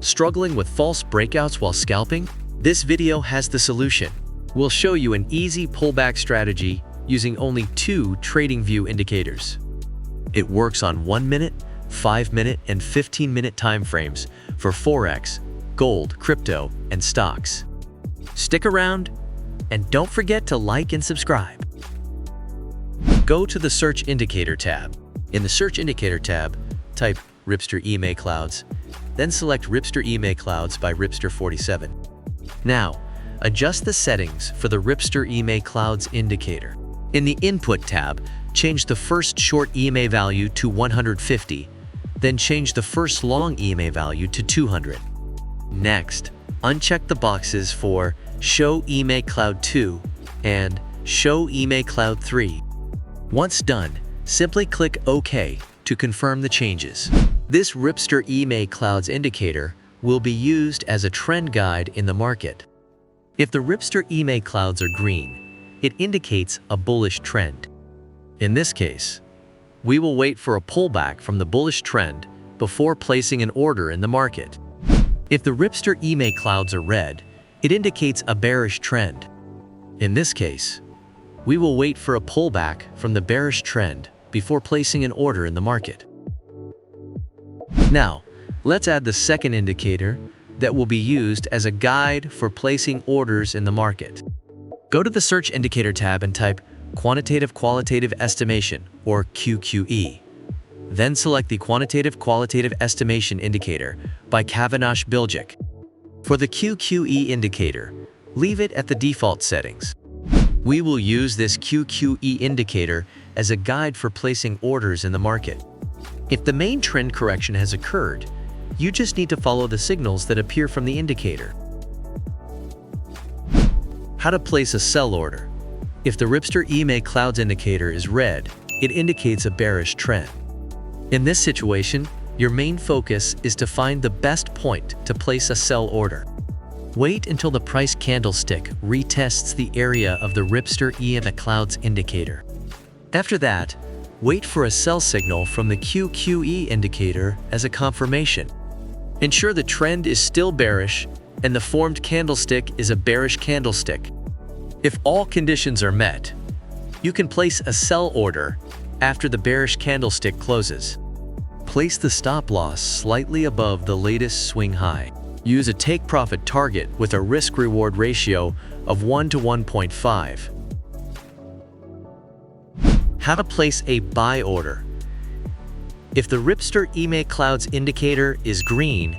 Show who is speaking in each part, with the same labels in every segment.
Speaker 1: Struggling with false breakouts while scalping? This video has the solution. We'll show you an easy pullback strategy using only 2 TradingView indicators. It works on 1 minute, 5 minute, and 15-minute time frames for forex, gold, crypto, and stocks. Stick around, and don't forget to like and subscribe. Go to the Search Indicator tab. In the Search Indicator tab, type Ripster EMA Clouds, then select Ripster EMA Clouds by Ripster47. Now, adjust the settings for the Ripster EMA Clouds indicator. In the Input tab, change the first short EMA value to 150, then change the first long EMA value to 200. Next, uncheck the boxes for Show EMA Cloud 2 and Show EMA Cloud 3. Once done, simply click OK to confirm the changes. This Ripster EMA Clouds indicator will be used as a trend guide in the market. If the Ripster EMA Clouds are green, it indicates a bullish trend. In this case, we will wait for a pullback from the bullish trend before placing an order in the market. If the Ripster EMA Clouds are red, it indicates a bearish trend. In this case, we will wait for a pullback from the bearish trend before placing an order in the market. Now, let's add the second indicator that will be used as a guide for placing orders in the market. Go to the Search Indicator tab and type Quantitative Qualitative Estimation, or QQE. Then select the Quantitative Qualitative Estimation indicator by Kavanash-Bilgic. For the QQE indicator, leave it at the default settings. We will use this QQE indicator as a guide for placing orders in the market. If the main trend correction has occurred, you just need to follow the signals that appear from the indicator. How to place a sell order. If the Ripster EMA Clouds indicator is red, it indicates a bearish trend. In this situation, your main focus is to find the best point to place a sell order. Wait until the price candlestick retests the area of the Ripster EMA Clouds indicator. After that, wait for a sell signal from the QQE indicator as a confirmation. Ensure the trend is still bearish and the formed candlestick is a bearish candlestick. If all conditions are met, you can place a sell order after the bearish candlestick closes. Place the stop loss slightly above the latest swing high. Use a take profit target with a risk-reward ratio of 1 to 1.5. How to place a buy order. If the Ripster EMA Clouds indicator is green,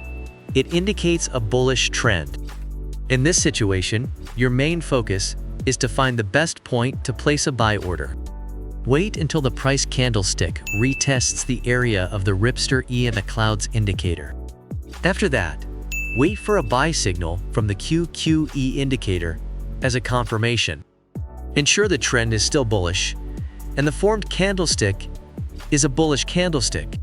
Speaker 1: it indicates a bullish trend. In this situation, your main focus is to find the best point to place a buy order. Wait until the price candlestick retests the area of the Ripster EMA Clouds indicator. After that, wait for a buy signal from the QQE indicator as a confirmation. Ensure the trend is still bullish and the formed candlestick is a bullish candlestick.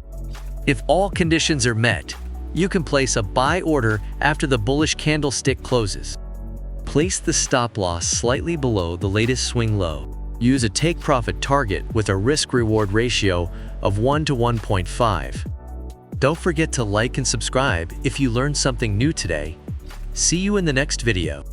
Speaker 1: If all conditions are met, you can place a buy order after the bullish candlestick closes. Place the stop loss slightly below the latest swing low. Use a take profit target with a risk-reward ratio of 1 to 1.5. Don't forget to like and subscribe if you learned something new today. See you in the next video.